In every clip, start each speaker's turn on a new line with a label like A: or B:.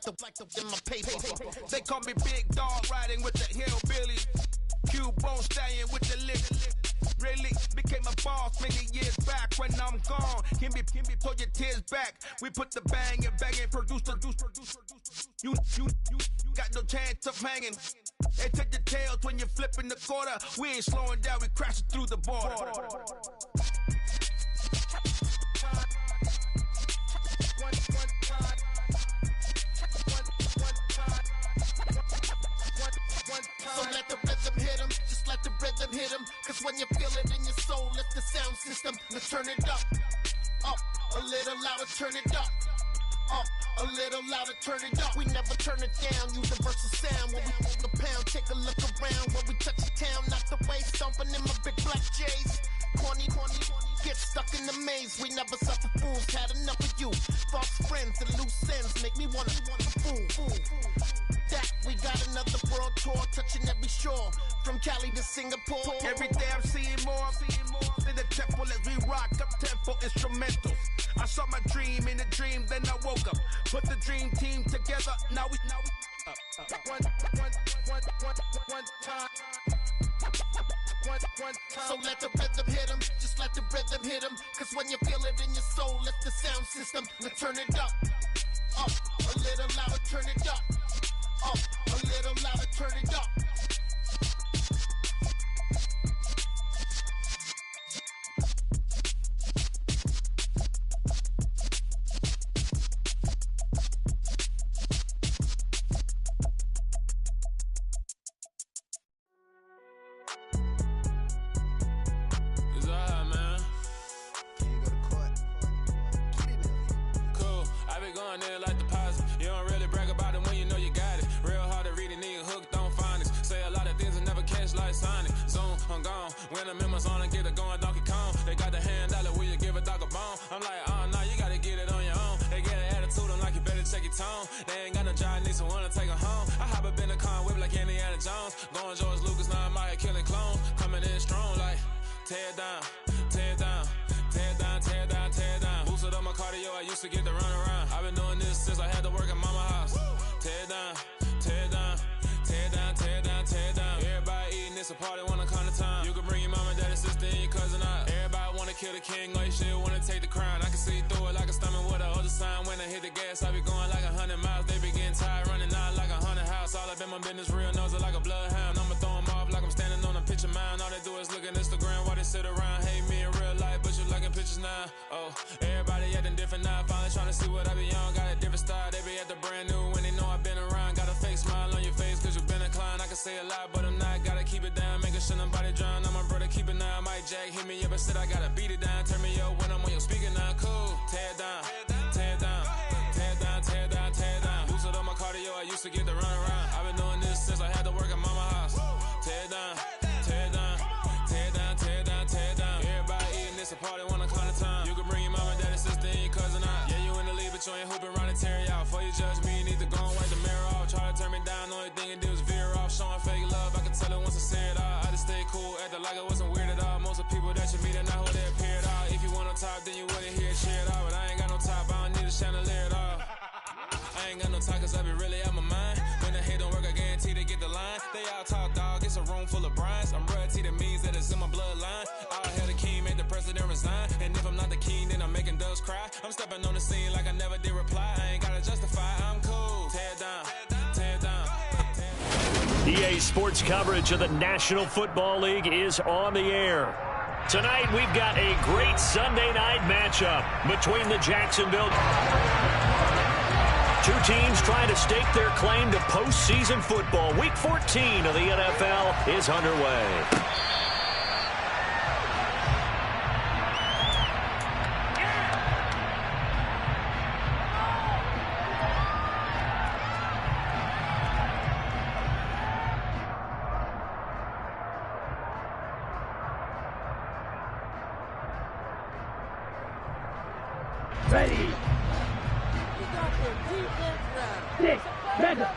A: in my paper. They call me Big Dog, riding with the hillbillies. Q-Bone stallion with the lip. Really became a boss many years back. When I'm gone, Kimby, pull your tears back. We put the bang and bang and produce. You got no chance of hanging. They take the tails when you're flipping the quarter. We ain't slowing down, we crashing through the border. So let the rhythm hit him, just let the rhythm hit him. Cause when you feel it in your soul, lift the sound system. Now turn it up, a little louder, turn it up. A little louder, turn it up. We never turn it down, universal sound. When we move the pound, take a look around. When we touch the town, not the way, stomping in my big black J's. Corny, get stuck in the maze. We never suffer fools, had enough of you. False friends and loose ends make me wanna fool. That we got another world tour, touching every shore, from Cali to Singapore. Every day I'm seeing more in the temple as we rock up tempo instrumentals. I saw my dream in a dream, then I woke up. Put the dream team together, now we one time. So let the rhythm hit him, just let the rhythm hit him. Cause when you feel it in your soul, lift the sound system. Now turn it up, a little louder, turn it up. A little louder, turn it up.
B: It's alright, man.
C: Can you go to court? Get in there.
B: Cool, I be going there like the positive. You don't really brag about it when you know you got it. Real hard to read a nigga hooked on phonics. Say a lot of things and never catch like Sonic. Zoom, I'm gone. When I'm in my zone, I get it going Donkey Kong. They got the hand dollar, will you give a dog a bone? I'm like, oh no, you gotta get it on your own. They get an attitude, I'm like, you better check your tone. They ain't got no job, need someone to take her home. I hop up in the car, whip like Indiana Jones. Going George Lucas, now I'm out here killing clones. Coming in strong like, tear down, tear down. Tear down, tear down, tear down. Boosted up my cardio, I used to get to run around. I've been doing this since I had to work at mama house. Tear down, tear down, tear down, tear down, tear down. Everybody eating, it's a party, wanna come to time. You can bring your mama, daddy, sister, and your cousin out. Everybody wanna kill the king, or you shit wanna take the crown. I can see through it like a stomach with a other sign. When I hit the gas, I be going like 100 miles. They be getting tired, running out like 100 house. All up in my business, real nose like a bloodhound. I'ma throw them off like I'm standing on a picture mound. All they do is look at Instagram while they sit around. Hate me in real life, but you liking pictures now. Oh, everybody acting different now. Finally trying to see what I be on. Got a different style, they be at the brand new when they know I've been around. Got a fake smile on your face cause you been inclined. I can say a lot, but I'm not. Gotta keep it down, making sure nobody drown. I'm my brother, keep it now. Mike Jack hit me up and said I gotta beat it down. Turn me up when I'm on your speaker now. Cool, tear down, tear down, tear down, tear down, tear down. Boosted up my cardio, I used to get to run around. I've been doing this since I had to work at mama house. Tear down, tear down, tear down, tear down, tear down. Everybody eating, it's a party, wanna come to time. You can bring your mama, daddy, sister, and your cousin out. Yeah, you in the lead, but you ain't hooping around and tearing out. Before you judge me, you need to go and wipe the mirror off. Try to turn me down, only thing it did was veer off. Showing fake love, I can tell it once I say it all. I just stay cool, acting like I wasn't weird at all. Most of the people that you meet are not who they appear at all. If you want on top, then you wouldn't hear it cheer at all. But I ain't got no top, I don't need a chandelier at all. I ain't got no talk cause I be really out my mind. When the hate don't work, I guarantee they get the line. They all talk dog, it's a room full of brinds. I'm royalty, that means that it's in my bloodline. All hell the king, made the president resign. And if I'm not the king, then I'm making doves cry. I'm stepping on the scene like I never did reply. I ain't gotta justify, I'm cool. Tear down, tear down, tear down.
D: EA Sports coverage of the National Football League is on the air. Tonight we've got a great Sunday night matchup between the Jacksonville. Two teams trying to stake their claim to postseason football. Week 14 of the NFL is underway.
E: Ready. Six, Mega.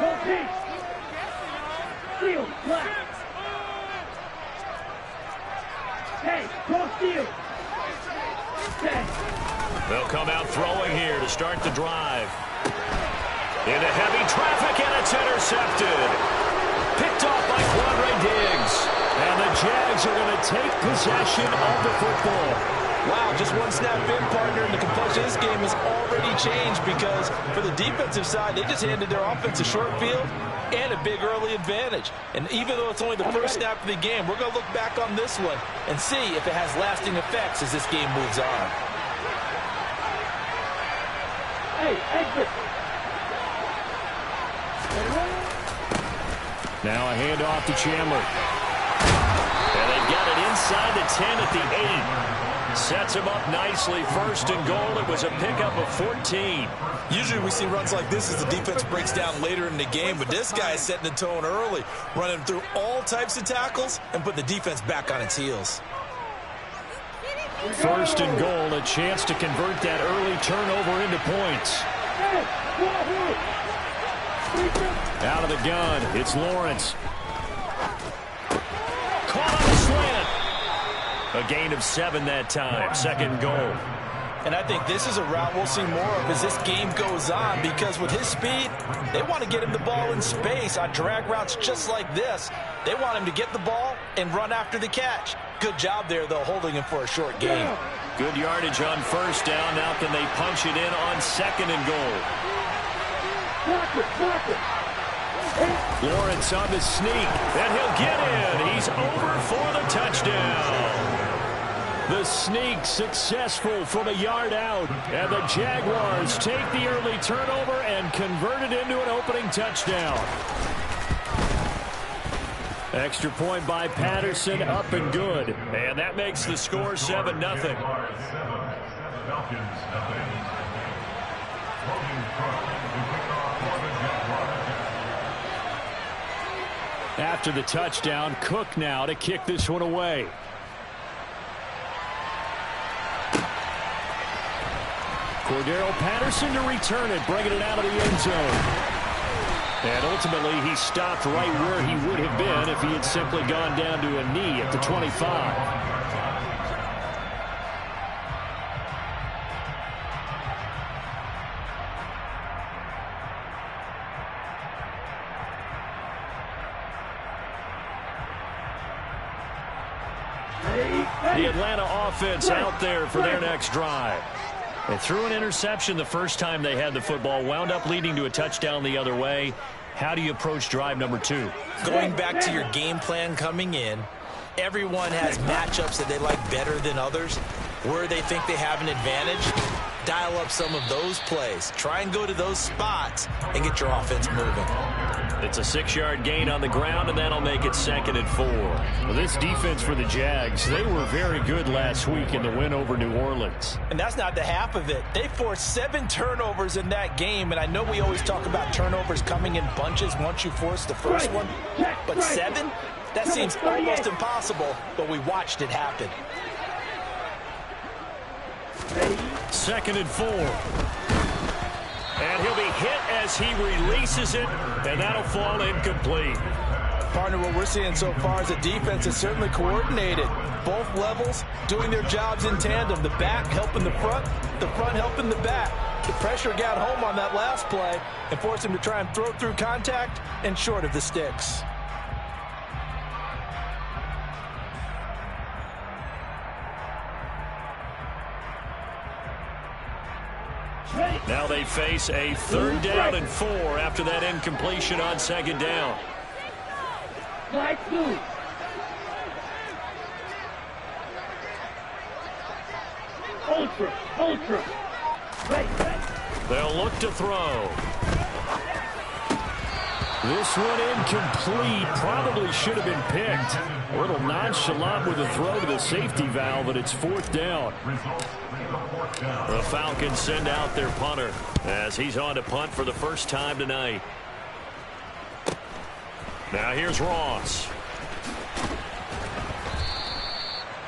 E: Go pitch. Steal, black. Hey, cross steal. 10.
D: They'll come out throwing here to start the drive. Into heavy traffic, and it's intercepted. Picked off by Quandre Diggs. And the Jags are going to take possession of the football.
F: Wow, just one snap in, partner, and the complexion of this game has already changed because for the defensive side, they just handed their offense a short field and a big early advantage. And even though it's only the first snap of the game, we're going to look back on this one and see if it has lasting effects as this game moves on.
E: Hey, exit.
D: Now a handoff to Chandler. And they've got it inside the 10 at the 8. Sets him up nicely. First and goal. It was a pickup of 14.
F: Usually we see runs like this as the defense breaks down later in the game, but this guy is setting the tone early, running through all types of tackles and putting the defense back on its heels.
D: First and goal, a chance to convert that early turnover into points. Out of the gun, it's Lawrence. Caught on a slant. A gain of 7 that time, second goal.
F: And I think this is a route we'll see more of as this game goes on because with his speed, they want to get him the ball in space on drag routes just like this. They want him to get the ball and run after the catch. Good job there, though, holding him for a short gain.
D: Good yardage on first down. Now can they punch it in on second and goal? Lawrence on the sneak, and he'll get in. He's over for the touchdown. The sneak successful from a yard out, and the Jaguars take the early turnover and convert it into an opening touchdown. Extra point by Patterson, up and good. And that makes the score 7-0. After the touchdown, Cook now to kick this one away. Cordero Patterson to return it, bringing it out of the end zone. And ultimately, he stopped right where he would have been if he had simply gone down to a knee at the 25. The Atlanta offense out there for their next drive. They threw an interception the first time they had the football, wound up leading to a touchdown the other way. How do you approach drive number 2?
F: Going back to your game plan coming in, everyone has matchups that they like better than others. Where they think they have an advantage, dial up some of those plays. Try and go to those spots and get your offense moving.
D: It's a 6-yard gain on the ground, and that'll make it 2nd and 4. Well, this defense for the Jags, they were very good last week in the win over New Orleans.
F: And that's not the half of it. They forced 7 turnovers in that game, and I know we always talk about turnovers coming in bunches once you force the first one, but 7? That seems almost impossible, but we watched it happen.
D: 2nd and 4. And he'll be hit as he releases it, and that'll fall incomplete.
F: Partner, what we're seeing so far is the defense is certainly coordinated. Both levels doing their jobs in tandem. The back helping the front helping the back. The pressure got home on that last play and forced him to try and throw through contact and short of the sticks.
D: Now they face a 3rd down and 4 after that incompletion on 2nd down.
E: Flag 2. Ultra. Right.
D: They'll look to throw. This one incomplete. Probably should have been picked. A little nonchalant with a throw to the safety valve, but it's 4th down. The Falcons send out their punter as he's on to punt for the first time tonight. Now here's Ross.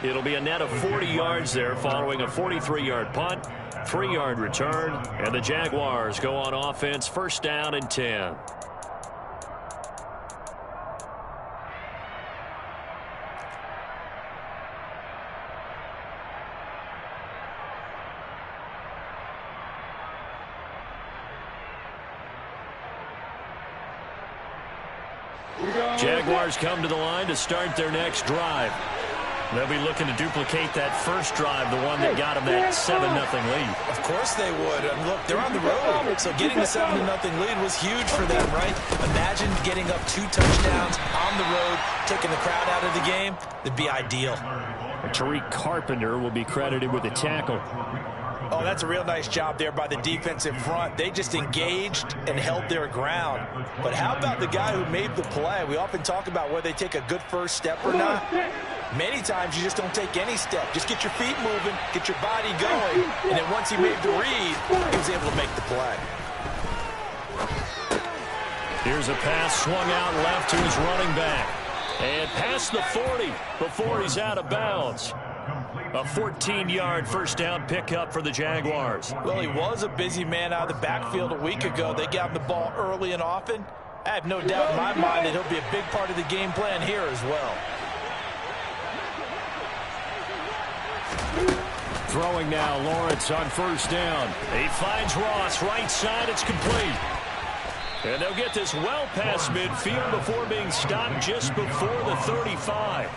D: It'll be a net of 40 yards there following a 43-yard punt, 3-yard return, and the Jaguars go on offense, 1st down and 10. Jaguars come to the line to start their next drive. They'll be looking to duplicate that first drive, the one that got them that 7-0 lead.
F: Of course they would. And look, they're on the road, so getting the 7-0 lead was huge for them, right? Imagine getting up 2 touchdowns on the road, taking the crowd out of the game. That'd be ideal.
D: Tariq Carpenter will be credited with a tackle.
F: Oh, that's a real nice job there by the defensive front. They just engaged and held their ground. But how about the guy who made the play? We often talk about whether they take a good first step or not. Many times you just don't take any step. Just get your feet moving, get your body going, and then once he made the read, he was able to make the play.
D: Here's a pass swung out left to his running back. And past the 40 before he's out of bounds. A 14-yard first down pickup for the Jaguars.
F: Well, he was a busy man out of the backfield a week ago. They got him the ball early and often. I have no doubt in my mind that he'll be a big part of the game plan here as well.
D: Throwing now, Lawrence on first down. He finds Ross, right side, it's complete. And they'll get this well past midfield before being stopped just before the 35.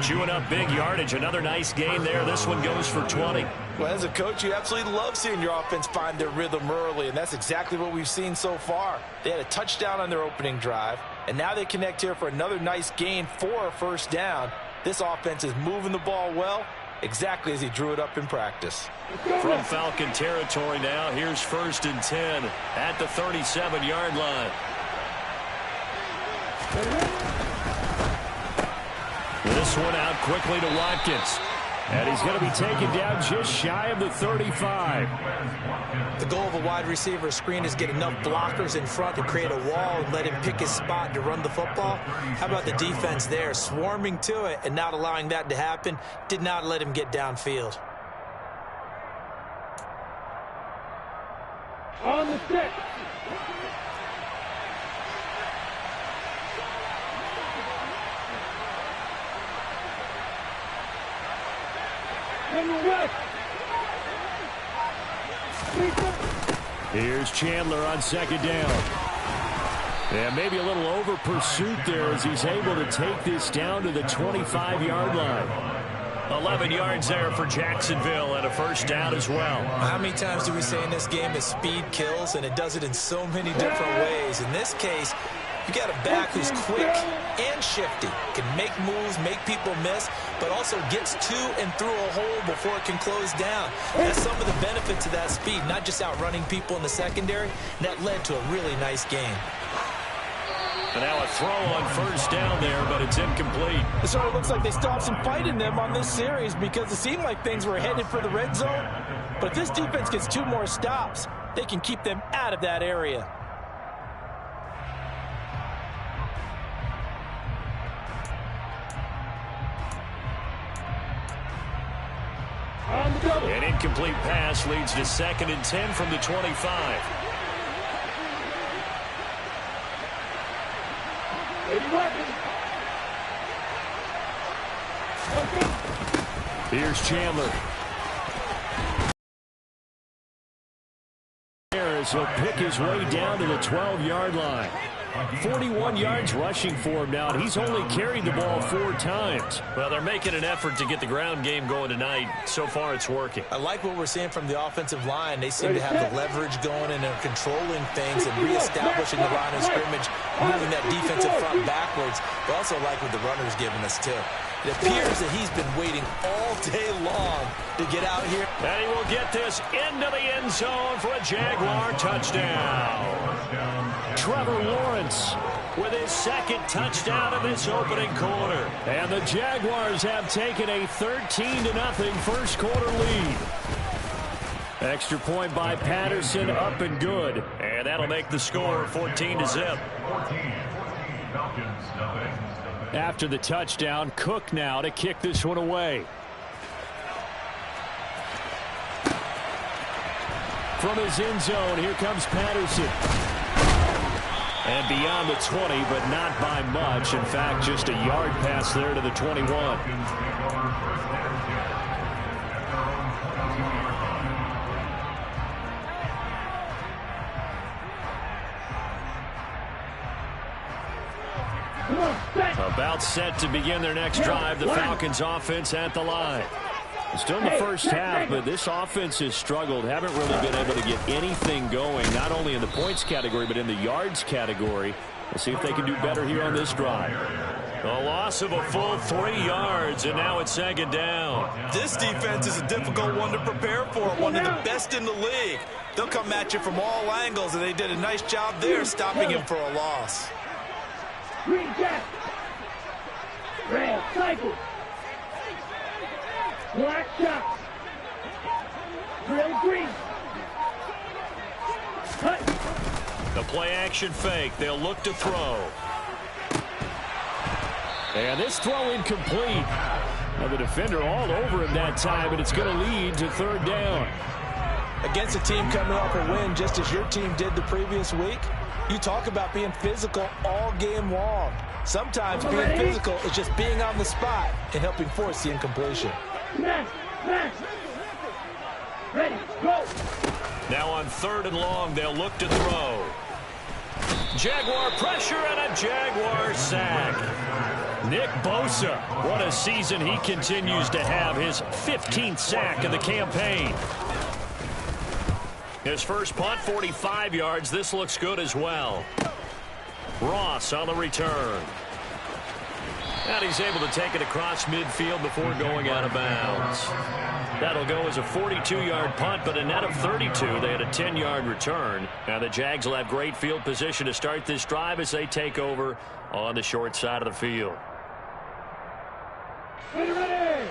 D: Chewing up big yardage, another nice gain there. This one goes for 20.
F: Well, as a coach, you absolutely love seeing your offense find their rhythm early, and that's exactly what we've seen so far. They had a touchdown on their opening drive, and now they connect here for another nice gain for a first down. This offense is moving the ball well, exactly as he drew it up in practice.
D: From Falcon territory now, here's 1st and 10 at the 37-yard line. This one out quickly to Watkins. And he's going to be taken down just shy of the 35.
F: The goal of a wide receiver screen is get enough blockers in front to create a wall and let him pick his spot to run the football. How about the defense there, swarming to it and not allowing that to happen? Did not let him get downfield.
E: On the 6.
D: Here's Chandler on second down. And maybe a little over pursuit there as he's able to take this down to the 25-yard line. 11 yards there for Jacksonville and a first down as well.
F: How many times do we say in this game that speed kills, and it does it in so many different ways? In this case, you got a back who's quick and shifty, can make moves, make people miss, but also gets to and through a hole before it can close down. That's some of the benefits of that speed, not just outrunning people in the secondary. That led to a really nice game.
D: And now a throw on first down there, but it's incomplete.
F: It sort of looks like they stopped some fight in them on this series because it seemed like things were headed for the red zone. But if this defense gets 2 more stops, they can keep them out of that area.
D: An incomplete pass leads to 2nd and 10 from the 25. Here's Chandler. He'll pick his way down to the 12-yard line. 41 yards rushing for him now, and he's only carried the ball 4 times. Well, they're making an effort to get the ground game going tonight. So far, it's working.
F: I like what we're seeing from the offensive line. They seem to have the leverage going, and they're controlling things and reestablishing the line of scrimmage, moving that defensive front backwards. But also like what the runner's giving us, too. It appears that he's been waiting all day long to get out here.
D: And he will get this into the end zone for a Jaguar touchdown. Trevor Lawrence with his 2nd touchdown of this opening quarter. And the Jaguars have taken a 13-0 first quarter lead. Extra point by Patterson, up and good. And that'll make the score 14-0. After the touchdown, Cook now to kick this one away. From his end zone, here comes Patterson. And beyond the 20, but not by much. In fact, just a yard pass there to the 21.
E: Come on.
D: timeout set to begin their next drive. The Falcons offense at the line. Still in the first half, but this offense has struggled. Haven't really been able to get anything going, not only in the points category, but in the yards category. Let's see if they can do better here on this drive. A loss of a full 3 yards, and now it's second down.
F: This defense is a difficult one to prepare for, one of the best in the league. They'll come at you from all angles, and they did a nice job there stopping him for a loss.
E: Green jack. Red cycle. Black shot. Drill green. Cut.
D: The play action fake. They'll look to throw. And this throw incomplete. Now the defender all over him that time, and it's going to lead to third down.
F: Against a team coming off a win just as your team did the previous week, you talk about being physical all game long. Sometimes being physical is just being on the spot and helping force the incompletion.
E: Smash. Smash. Ready. Go.
D: Now on 3rd and long, they'll look to throw. Jaguar pressure and a Jaguar sack. Nick Bosa, what a season he continues to have. His 15th sack of the campaign. His first punt, 45 yards. This looks good as well. Ross on the return. And he's able to take it across midfield before going out of bounds. That'll go as a 42-yard punt, but a net of 32. They had a 10-yard return. Now the Jags will have great field position to start this drive as they take over on the short side of the field.
E: Ready, ready.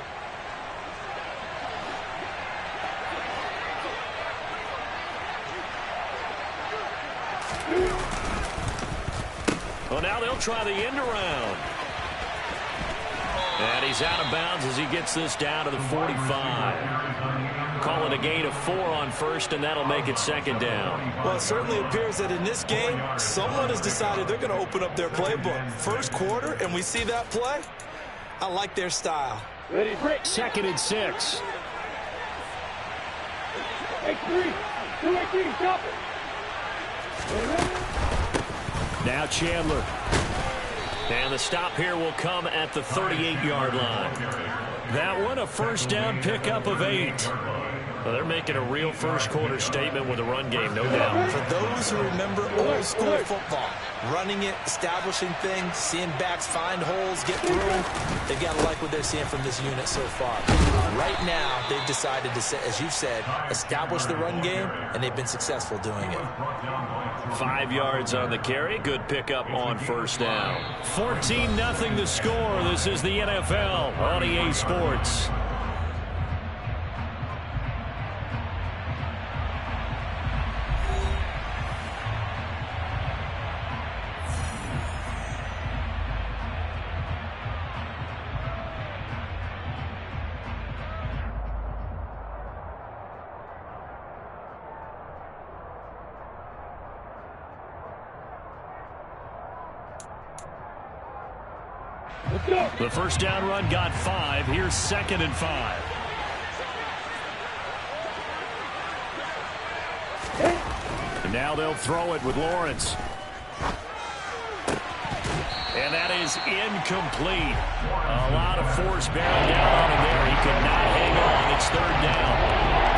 D: Well, now they'll try the end around. And he's out of bounds as he gets this down to the 45. Call it a gain of 4 on first, and that'll make it second down.
F: Well, it certainly appears that in this game, someone has decided they're going to open up their playbook. First quarter, and we see that play. I like their style.
E: Ready, break.
D: 2nd and 6.
E: X3. 2-3. Stop it.
D: Now Chandler. And the stop here will come at the 38-yard line. That one a first down pickup of 8. Well, they're making a real first quarter statement with a run game, no doubt.
F: For those who remember old school football, running it, establishing things, seeing backs find holes, get through, they've got to like what they're seeing from this unit so far. Right now, they've decided to, as you've said, establish the run game, and they've been successful doing it.
D: 5 yards on the carry. Good pickup on first down. 14-0 the score. This is the NFL on EA Sports. The first down run got 5. Here's 2nd and 5. And now they'll throw it with Lawrence. And that is incomplete. A lot of force bearing down on him there. He could not hang on. It's 3rd down.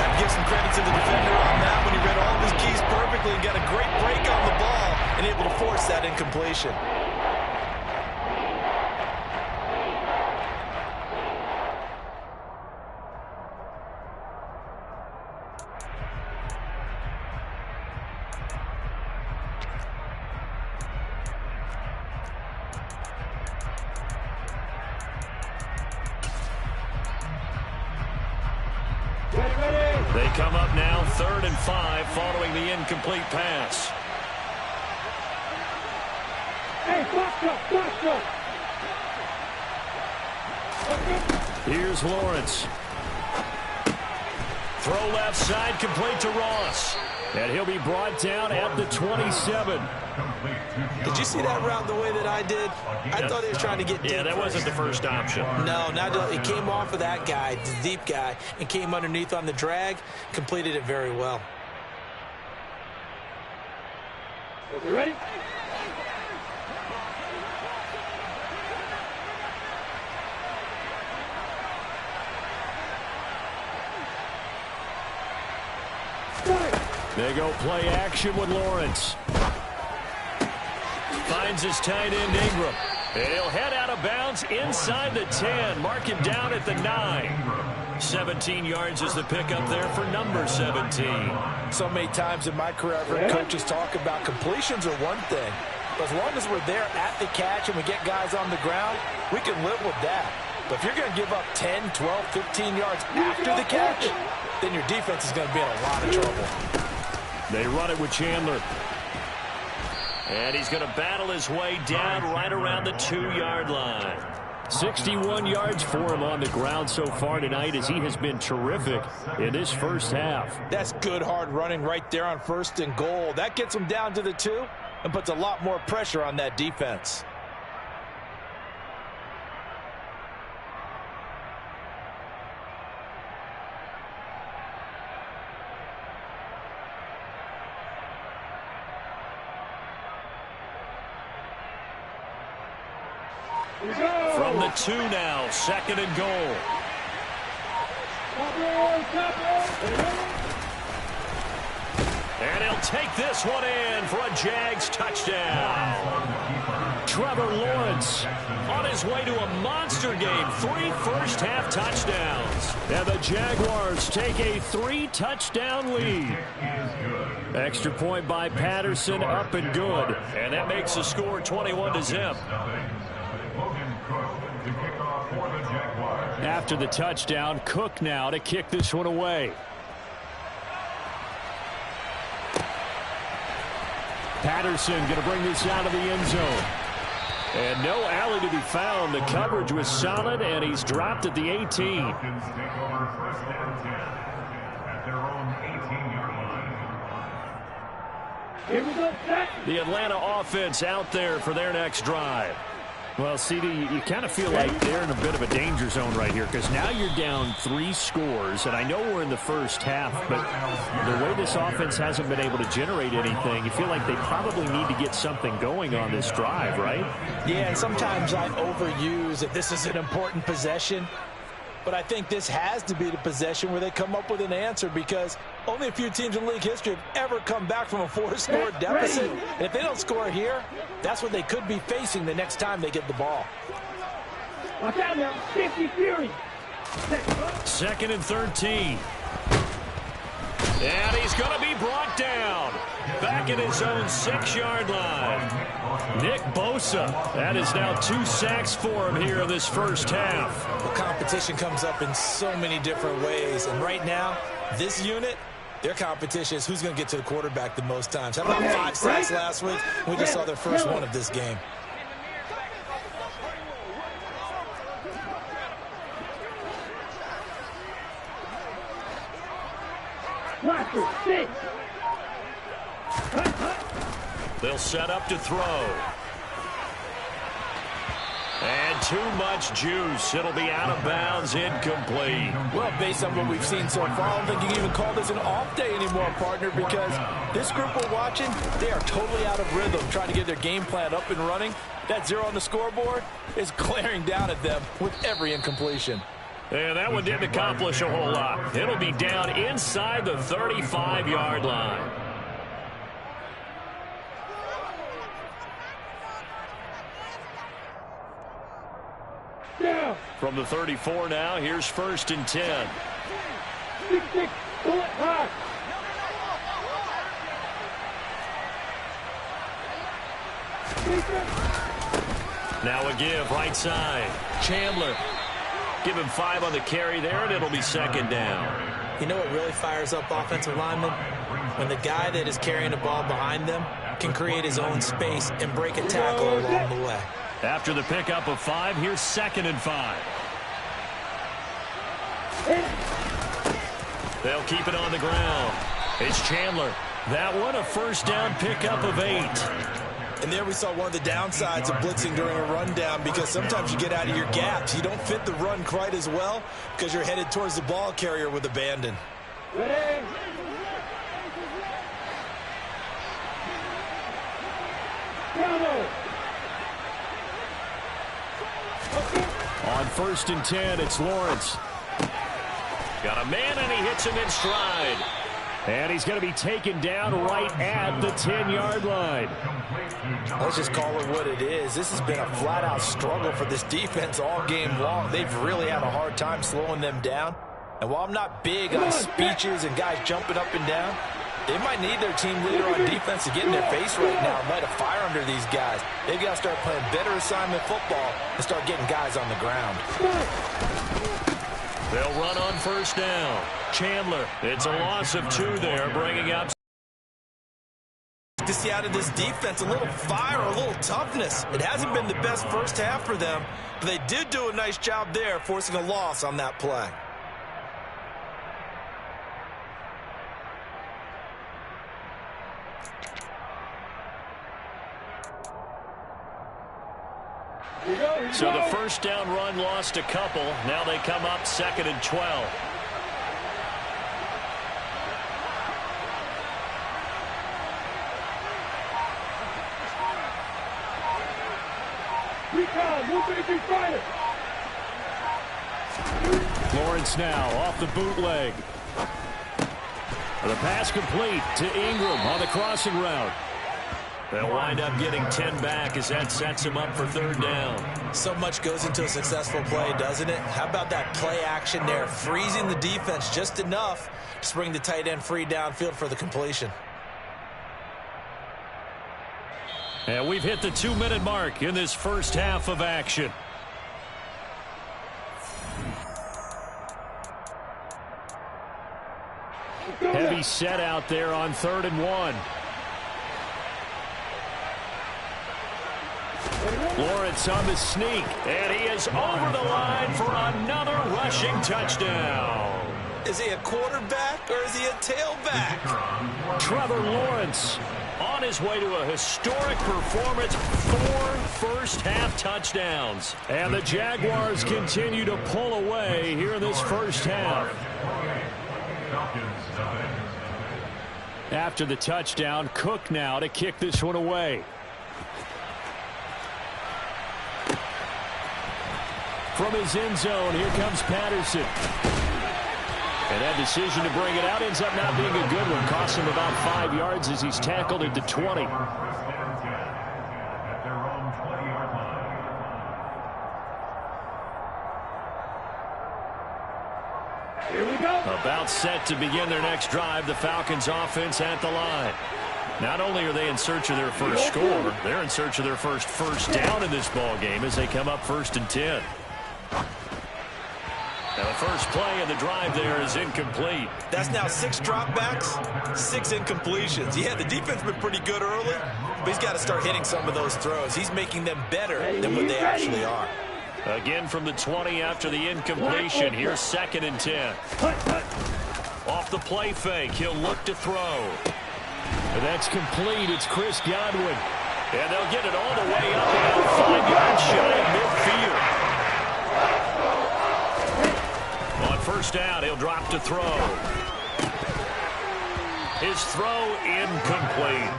F: I'd give some credit to the defender on that when he read all of his keys perfectly and got a great break on the ball and able to force that incompletion.
D: They come up now 3rd and 5 following the incomplete pass.
E: Hey, box up.
D: Here's Lawrence. Throw left side, complete to Ross. And he'll be brought down at the 27.
F: Did you see that route the way that I did? I thought he was trying to get deep.
D: Yeah, that wasn't the first option.
F: No, it came off of that guy, the deep guy, and came underneath on the drag, completed it very well.
E: You ready?
D: They go play action with Lawrence. Finds his tight end Ingram. And he'll head out of bounds inside the 10. Mark him down at the 9. 17 yards is the pickup there for number 17.
F: So many times in my career, I've heard coaches talk about completions are one thing. But as long as we're there at the catch and we get guys on the ground, we can live with that. But if you're going to give up 10, 12, 15 yards after the catch, then your defense is going to be in a lot of trouble.
D: They run it with Chandler. And he's going to battle his way down right around the 2-yard line. 61 yards for him on the ground so far tonight as he has been terrific in this first half.
F: That's good hard running right there on 1st and goal. That gets him down to the 2 and puts a lot more pressure on that defense.
D: From the 2 now, 2nd and goal. And he'll take this one in for a Jags touchdown. Trevor Lawrence on his way to a monster game. 3 first-half touchdowns. And the Jaguars take a 3-touchdown lead. Extra point by Patterson, up and good. And that makes the score 21-0. After the touchdown, Cook now to kick this one away. Patterson going to bring this out of the end zone. And no alley to be found. The coverage was solid, and he's dropped at the 18. The Atlanta offense out there for their next drive. Well, CD, you kind of feel like they're in a bit of a danger zone right here because now you're down 3 scores, and I know we're in the first half, but the way this offense hasn't been able to generate anything, you feel like they probably need to get something going on this drive, right?
F: Yeah, and sometimes I overuse that this is an important possession, but I think this has to be the possession where they come up with an answer because only a few teams in league history have ever come back from a 4-score deficit. And if they don't score here, that's what they could be facing the next time they get the ball.
E: Watch out now, 50 Fury.
D: 2nd and 13. And he's going to be brought down. Back at his own 6-yard line. Nick Bosa. That is now 2 sacks for him here in this first half.
F: The competition comes up in so many different ways. And right now, this unit, their competition is who's going to get to the quarterback the most times. How about 5 sacks last week? We just saw their first one of this game.
D: They'll set up to throw. And too much juice. It'll be out of bounds, incomplete.
F: Well, based on what we've seen so far, I don't think you can even call this an off day anymore, partner, because this group we're watching, they are totally out of rhythm, trying to get their game plan up and running. That 0 on the scoreboard is glaring down at them with every incompletion.
D: And that one didn't accomplish a whole lot. It'll be down inside the 35-yard line. From the 34 now, here's 1st and 10.
E: 6-6, pull it hard.
D: Now a give, right side. Chandler. Give him 5 on the carry there, and it'll be 2nd down.
F: You know what really fires up offensive linemen? When the guy that is carrying the ball behind them can create his own space and break a tackle along the way.
D: After the pickup of 5, here's 2nd and 5. They'll keep it on the ground. It's Chandler. That one a first down pickup of 8.
F: And there we saw one of the downsides of blitzing during a rundown because sometimes you get out of your gaps. You don't fit the run quite as well because you're headed towards the ball carrier with abandon.
E: Ready?
D: On 1st and 10, it's Lawrence. Got a man, and he hits him in stride. And he's going to be taken down right at the 10-yard line.
F: Let's just call it what it is. This has been a flat-out struggle for this defense all game long. They've really had a hard time slowing them down. And while I'm not big on speeches and guys jumping up and down, they might need their team leader on defense to get in their face right now and light a fire under these guys. They've got to start playing better assignment football and start getting guys on the ground.
D: They'll run on first down. Chandler, it's a loss of 2 there, bringing up.
F: To see out of this defense a little fire, a little toughness. It hasn't been the best first half for them, but they did do a nice job there, forcing a loss on that play.
D: So the first down run lost a couple. Now they come up 2nd and 12. Lawrence now off the bootleg. The pass complete to Ingram on the crossing route. They'll wind up getting 10 back as that sets him up for 3rd down.
F: So much goes into a successful play, doesn't it? How about that play action there, freezing the defense just enough to bring the tight end free downfield for the completion.
D: And we've hit the 2-minute mark in this first half of action. Heavy set out there on 3rd and 1. Lawrence on the sneak, and he is over the line for another rushing touchdown.
F: Is he a quarterback or is he a tailback?
D: Trevor Lawrence on his way to a historic performance, 4 first-half touchdowns. And the Jaguars continue to pull away here in this first half. After the touchdown, Cook now to kick this one away. From his end zone, here comes Patterson. And that decision to bring it out ends up not being a good one. Costs him about 5 yards as he's tackled at the 20.
E: Here we go.
D: About set to begin their next drive, the Falcons offense at the line. Not only are they in search of their first score, they're in search of their first down in this ball game as they come up 1st and 10. Now the first play of the drive there is incomplete.
F: That's now 6 dropbacks, 6 incompletions. Yeah, the defense been pretty good early, but he's got to start hitting some of those throws. He's making them better than what they actually are.
D: Again from the 20 after the incompletion. Here's 2nd and 10. Off the play fake, he'll look to throw. And that's complete. It's Chris Godwin. And they'll get it all the way up about 5 yards shy of midfield. On first down, he'll drop to throw. His throw incomplete.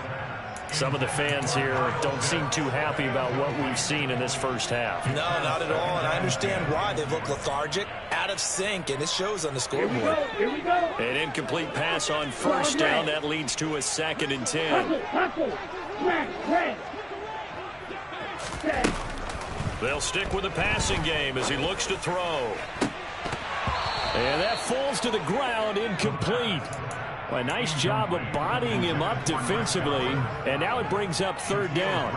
D: Some of the fans here don't seem too happy about what we've seen in this first half.
F: No, not at all, and I understand why. They've looked lethargic, out of sync, and it shows on the scoreboard.
E: Here we go.
D: An incomplete pass on first down. That leads to a 2nd and 10. They'll stick with the passing game as he looks to throw. And that falls to the ground, incomplete. A nice job of bodying him up defensively, and now it brings up 3rd down.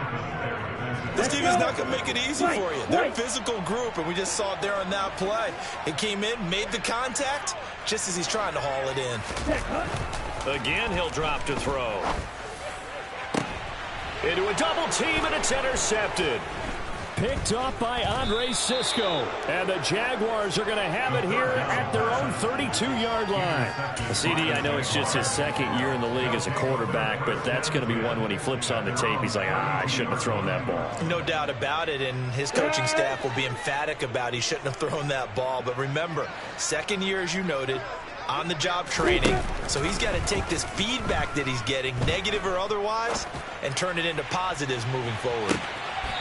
F: This team is not going to make it easy for you. They're a physical group, and we just saw it there on that play. He came in, made the contact, just as he's trying to haul it in.
D: Again, he'll drop to throw. Into a double team, and it's intercepted. Picked off by Andre Cisco. And the Jaguars are going to have it here at their own 32-yard line. CD, I know it's just his 2nd year in the league as a quarterback, but that's going to be one when he flips on the tape. He's like, I shouldn't have thrown that ball.
F: No doubt about it, and his coaching staff will be emphatic about he shouldn't have thrown that ball. But remember, 2nd year, as you noted, on-the-job training. So he's got to take this feedback that he's getting, negative or otherwise, and turn it into positives moving forward.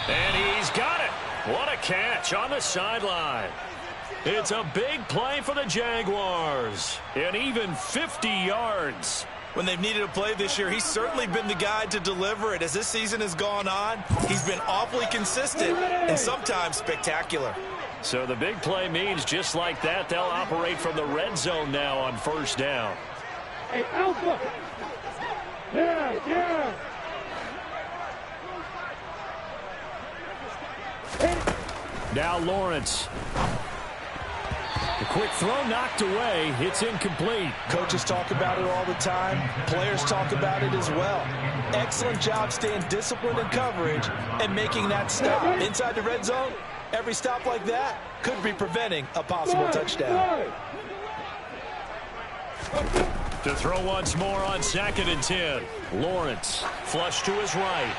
D: And he's got it. What a catch on the sideline. It's a big play for the Jaguars. And even 50 yards.
F: When they've needed a play this year, he's certainly been the guy to deliver it. As this season has gone on, he's been awfully consistent and sometimes spectacular.
D: So the big play means just like that, they'll operate from the red zone now on first down.
E: Hey, Alpha! Yeah!
D: Now Lawrence. The quick throw knocked away. It's incomplete.
F: Coaches talk about it all the time. Players talk about it as well. Excellent job staying disciplined in coverage and making that stop. Inside the red zone, every stop like that could be preventing a possible touchdown.
D: To throw once more on 2nd and 10. Lawrence, flush to his right.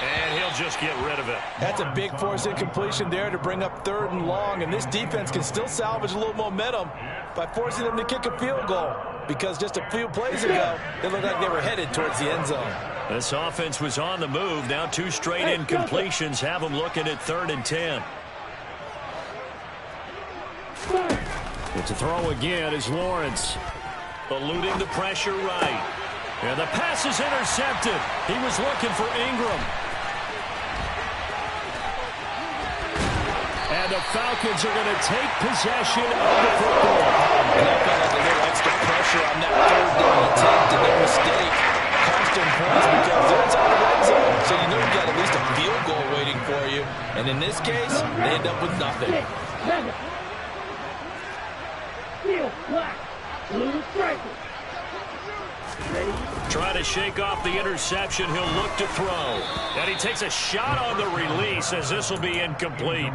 D: And he'll just get rid of it.
F: That's a big force incompletion there to bring up 3rd and long. And this defense can still salvage a little momentum by forcing them to kick a field goal. Because just a few plays ago, they looked like they were headed towards the end zone.
D: This offense was on the move. Now 2 straight incompletions have them looking at 3rd and 10. But to throw again is Lawrence. Eluding the pressure right. And the pass is intercepted. He was looking for Ingram. And the Falcons are going to take possession of the football.
F: And that felt like a little extra pressure on that 3rd down attempt, and their mistake cost them points because they're inside the red zone. So you know you've got at least a field goal waiting for you. And in this case, they end up with nothing.
E: Field black. Blue striker.
D: Trying to shake off the interception. He'll look to throw. And he takes a shot on the release as this will be incomplete.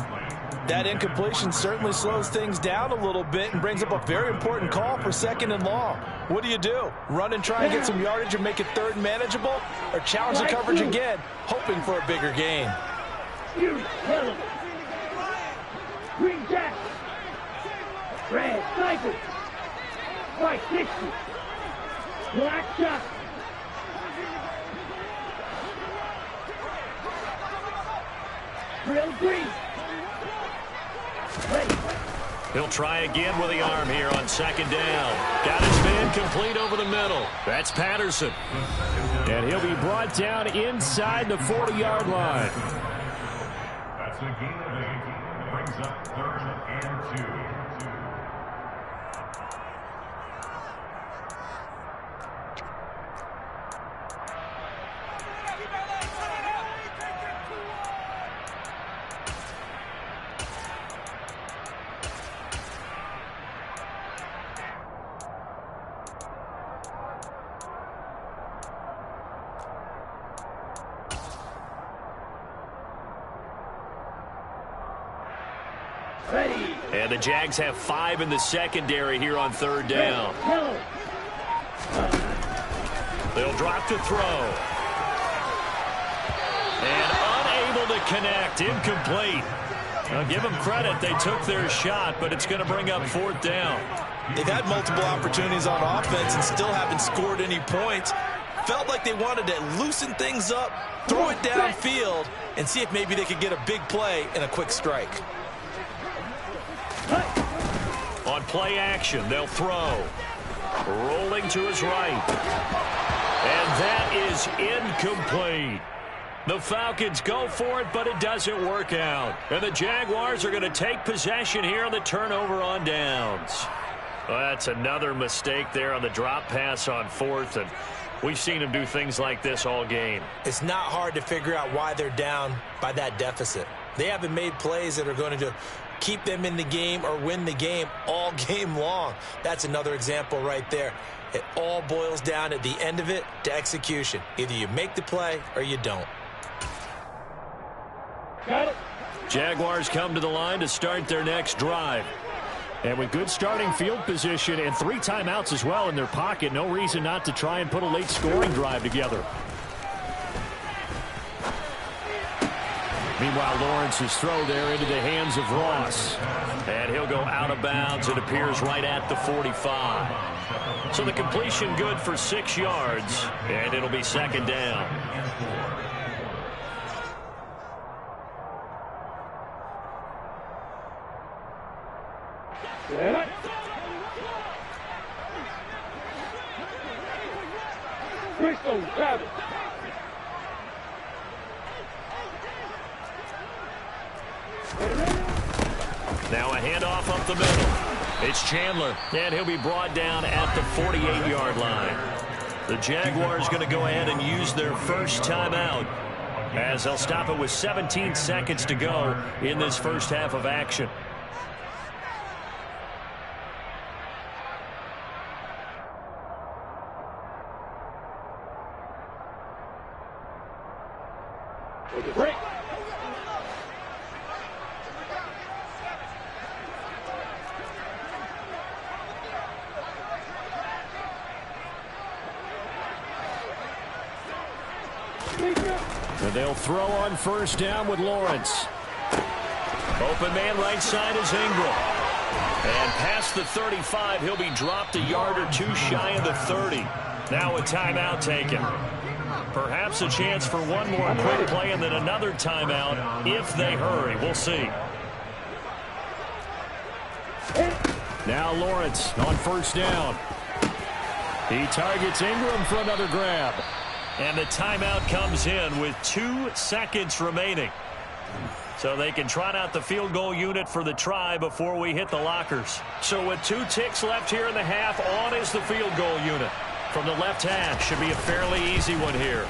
F: That incompletion certainly slows things down a little bit and brings up a very important call for 2nd and long. What do? Run and try and get some yardage and make it 3rd and manageable? Or challenge the coverage again, hoping for a bigger gain?
E: Yellow. Green jacket. Red sniper. White 60. Black shot. Real green. Ready.
D: He'll try again with the arm here on 2nd down. Got his man complete over the middle. That's Patterson. And he'll be brought down inside the 40-yard line.
G: That's a gain of 8. Brings up 3rd and 2.
D: And the Jags have 5 in the secondary here on 3rd down. They'll drop to throw. And unable to connect. Incomplete. Now give them credit. They took their shot, but it's going to bring up 4th down.
F: They've had multiple opportunities on offense and still haven't scored any points. Felt like they wanted to loosen things up, throw it downfield, and see if maybe they could get a big play and a quick strike.
D: On play action, they'll throw. Rolling to his right. And that is incomplete. The Falcons go for it, but it doesn't work out. And the Jaguars are going to take possession here on the turnover on downs. Well, that's another mistake there on the drop pass on 4th, and we've seen them do things like this all game.
F: It's not hard to figure out why they're down by that deficit. They haven't made plays that are going to keep them in the game or win the game all game long. That's another example right there. It all boils down at the end of it to execution. Either you make the play or you don't.
E: Got it.
D: Jaguars come to the line to start their next drive. And with good starting field position and 3 timeouts as well in their pocket, no reason not to try and put a late scoring drive together. Meanwhile, Lawrence's throw there into the hands of Ross. And he'll go out of bounds. It appears right at the 45. So the completion good for 6 yards, and it'll be 2nd down.
E: Bristol, grab it.
D: Now a handoff up the middle. It's Chandler, and he'll be brought down at the 48-yard line. The Jaguars going to go ahead and use their first timeout, as they'll stop it with 17 seconds to go in this first half of action.
E: Take a break.
D: And they'll throw on first down with Lawrence. Open man right side is Ingram. And past the 35, he'll be dropped a yard or two shy of the 30. Now a timeout taken. Perhaps a chance for one more quick play and then another timeout if they hurry. We'll see. Now Lawrence on first down. He targets Ingram for another grab. And the timeout comes in with 2 seconds remaining. So they can trot out the field goal unit for the try before we hit the lockers. So with 2 ticks left here in the half, on is the field goal unit. From the left half, should be a fairly easy one here.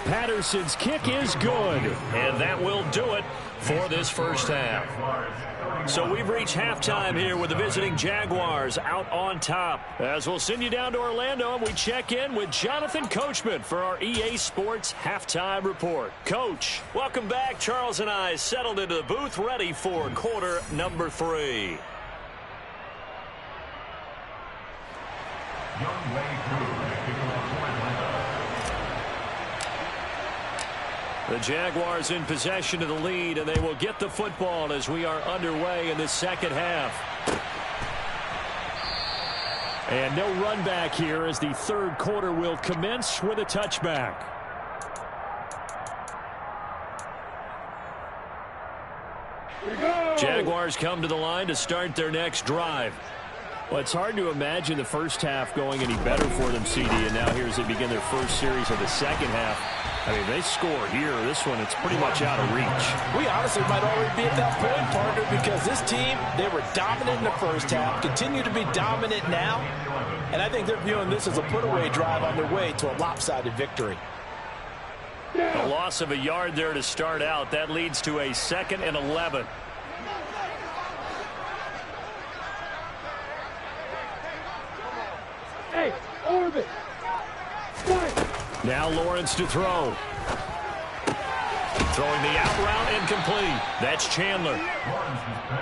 D: Patterson's kick is good. And that will do it for this first half. So we've reached halftime here with the visiting Jaguars out on top. As we'll send you down to Orlando and we check in with Jonathan Coachman for our EA Sports Halftime Report. Coach, welcome back. Charles and I settled into the booth ready for quarter number 3. The Jaguars in possession of the lead, and they will get the football as we are underway in this second half. And no run back here as the third quarter will commence with a touchback. Jaguars come to the line to start their next drive. Well, it's hard to imagine the first half going any better for them, CD, and now here as they begin their first series of the second half. I mean, they score here. This one, it's pretty much out of reach.
F: We honestly might already be at that point, partner, because this team, they were dominant in the first half, continue to be dominant now, and I think they're viewing this as a put-away drive on their way to a lopsided victory.
D: A loss of a yard there to start out. That leads to a 2nd and 11.
E: Hey, orbit.
D: Now Lawrence to throw. Throwing the out route incomplete. That's Chandler.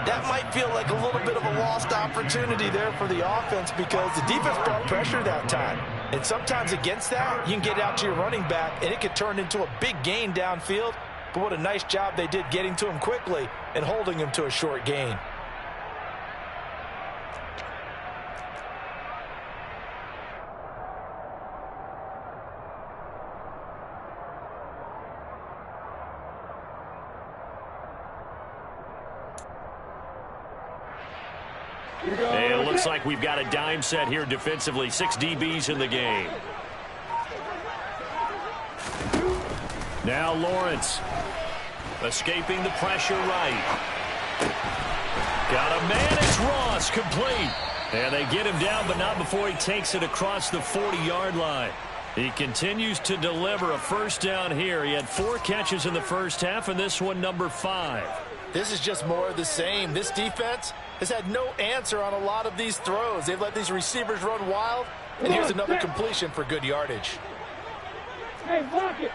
F: That might feel like a little bit of a lost opportunity there for the offense because the defense brought pressure that time. And sometimes against that, you can get out to your running back, and it could turn into a big gain downfield. But what a nice job they did getting to him quickly and holding him to a short gain.
D: And it looks like we've got a dime set here defensively. 6 DBs in the game. Now Lawrence escaping the pressure right. Got a man. It's Ross, complete. And they get him down, but not before he takes it across the 40-yard line. He continues to deliver a first down here. He had 4 catches in the first half, and this one number 5.
F: This is just more of the same. This defense has had no answer on a lot of these throws. They've let these receivers run wild, and here's another completion for good yardage.
E: Hey, block it.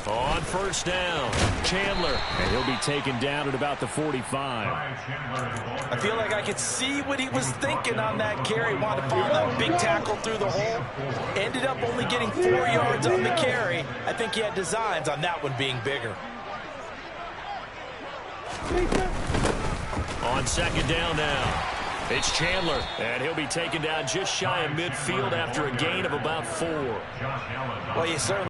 D: On first down, Chandler, and he'll be taken down at about the 45.
F: I feel like I could see what he was thinking on that carry. Wanted to find that big tackle through the hole. Ended up only getting 4 yards on the carry. I think he had designs on that one being bigger.
D: On second down now, It's Chandler, and he'll be taken down just shy of midfield after a gain of about 4.
F: Well, you certainly